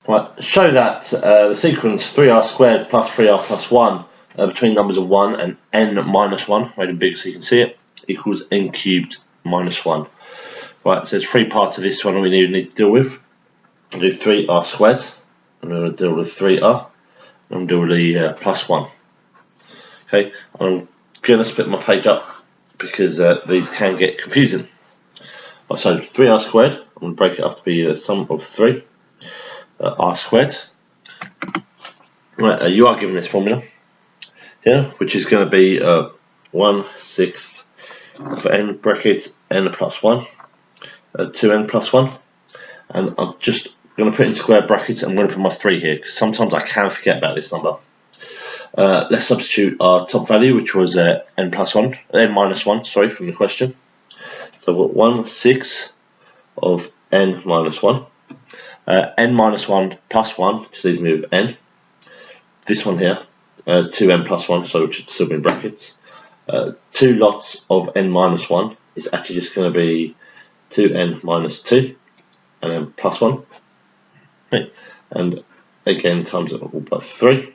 Right, show that the sequence 3r squared plus 3r plus 1 between numbers of 1 and n minus 1, made it big so you can see it, equals n cubed minus 1. Right, so there's three parts of this one we need to deal with. I'll do 3r squared, I'm going to deal with 3r, and I'm going to do the plus 1. Okay, I'm going to split my page up because these can get confusing. Right, so 3r squared, I'm going to break it up to be a sum of 3. R squared. Right, you are given this formula here, which is going to be 1/6 of n brackets n plus 1, 2n plus 1, and I'm just going to put in square brackets. I'm going to put my 3 here because sometimes I can forget about this number. Let's substitute our top value, which was n minus 1, sorry, from the question. So I've got 1/6 of n minus 1. N minus 1 plus 1, which leaves me with n. This one here, 2n plus 1, so which should still be in brackets. 2 lots of n minus 1 is actually just going to be 2n minus 2, and then plus 1. Okay. And again, times it all by 3.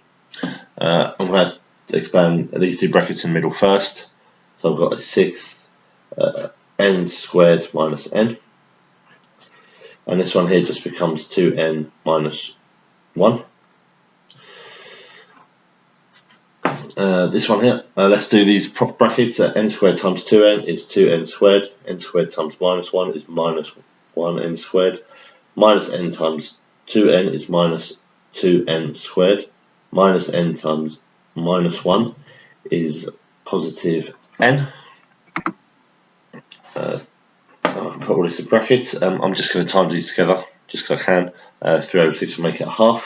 I'm going to expand these two brackets in the middle first. So I've got a 6th n squared minus n. And this one here just becomes 2n minus 1. This one here, let's do these proper brackets. N squared times 2n is 2n squared. N squared times minus 1 is minus 1n squared. Minus n times 2n is minus 2n squared. Minus n times minus 1 is positive n. I'll put all this in brackets. I'm just going to times these together, just because I can. 3 over 6 will make it a half.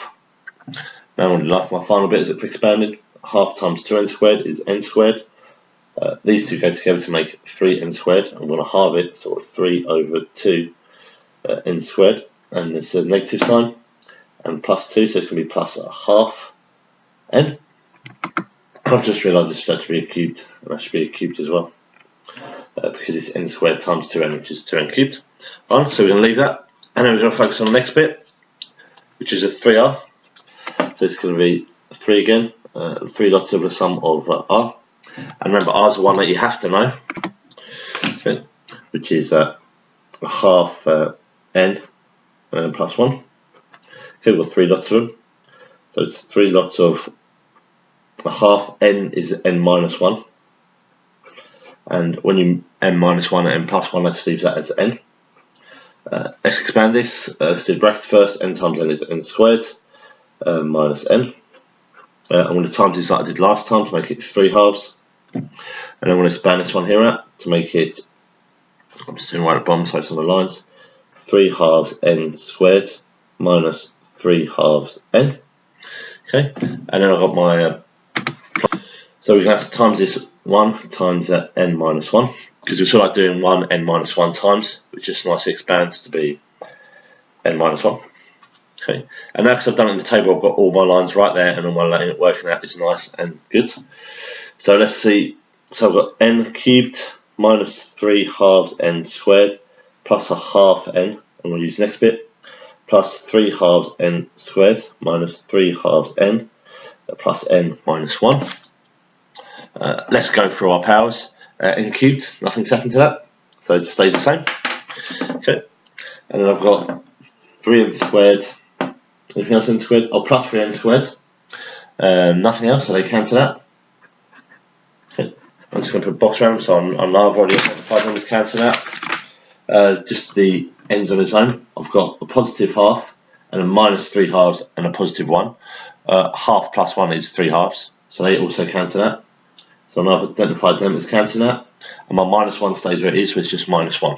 Now I'm going to like my final bit as it's expanded. Half times 2n squared is n squared. These two go together to make 3n squared. I'm going to halve it, so 3 over 2 n squared. And it's a negative sign. And plus 2, so it's going to be plus a half n. I've just realised this should actually be a cubed, and that should be a cubed as well. Because it's n squared times 2n, which is 2n cubed. So we're going to leave that, and then we're going to focus on the next bit, which is a 3r. So it's going to be 3 again, 3 lots of the sum of r. And remember, r is the one that you have to know, okay, which is a half n plus 1. Okay, we've got 3 lots of them. So it's 3 lots of a half n is n minus 1. And when you n minus 1 and n plus 1, let's leave that as n. Let's expand this. Let's do brackets first. N times n is n squared minus n. I'm going to times this like I did last time to make it 3 halves. And I'm going to expand this one here out to make it, I'm just doing right at the bottom so it's on the lines, 3 halves n squared minus 3 halves n. Okay, and then I've got my, so we're going to have to times this 1 times n minus 1, because we still like doing 1 n minus 1 times, which just nicely expands to be n minus 1. Okay, and now because I've done it in the table, I've got all my lines right there, and all my line working out is nice and good. So let's see. So I've got n cubed minus 3 halves n squared plus a half n, and we'll use the next bit, plus 3 halves n squared minus 3 halves n plus n minus 1. Let's go through our powers. N cubed, nothing's happened to that, so it stays the same. Okay, and then I've got 3n squared. Anything else n squared? Oh, plus 3n squared. Nothing else, so they cancel that. Okay, I'm just going to put a box around, so I know I've already identified them as cancel out. Just the ends on its own. I've got a positive half, and a minus 3 halves, and a positive 1. Half plus 1 is 3 halves, so they also cancel out. So now I've identified them as cancelling out, and my minus 1 stays where it is, which is just minus 1.